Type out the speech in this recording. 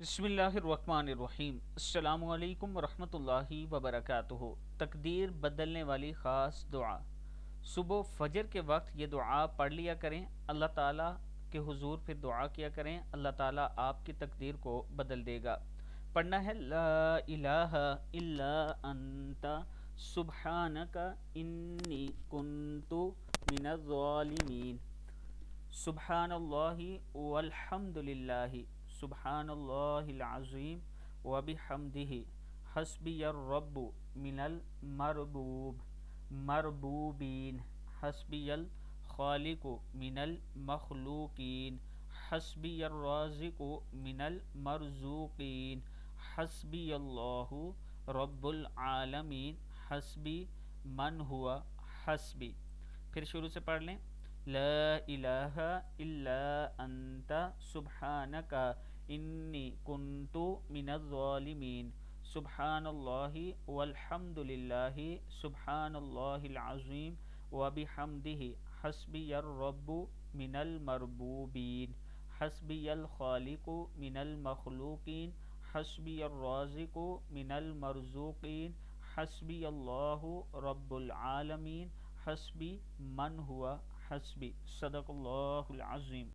بسم اللہ الرحمن الرحیم۔ السلام علیکم ورحمۃ اللہ وبرکاتہ۔ تقدیر بدلنے والی خاص دعا۔ صبح فجر کے وقت یہ دعا پڑھ لیا کریں، اللہ تعالیٰ کے حضور پھر دعا کیا کریں، اللہ تعالیٰ آپ کی تقدیر کو بدل دے گا۔ پڑھنا ہے لا الہ الا انت سبحانک انی کنت من الظالمین۔ سبحان اللہ والحمد للہ، سبحان اللہ العظیم وبحمدہ، حسبی الرب من مربوبین، حسبی الخالق من المخلوقین، حسبی الرازق من المرزوقین، حسبی اللہ رب العالمین، حسبی من ہوا حسبی۔ پھر شروع سے پڑھ لیں۔ لا الہ الا انت سبحانک انی کنت من الظالمین، سبحان اللہ والحمد للہ، سبحان اللہ العظیم وبحمدہ، حسبی الرب من المربوبین، حسبی الخالق من المخلوقین، حسبی الرازق من المرزوقین، حسبی اللہ رب العالمین، حسبی من ہوا حسبی۔ صدق اللہ العظیم۔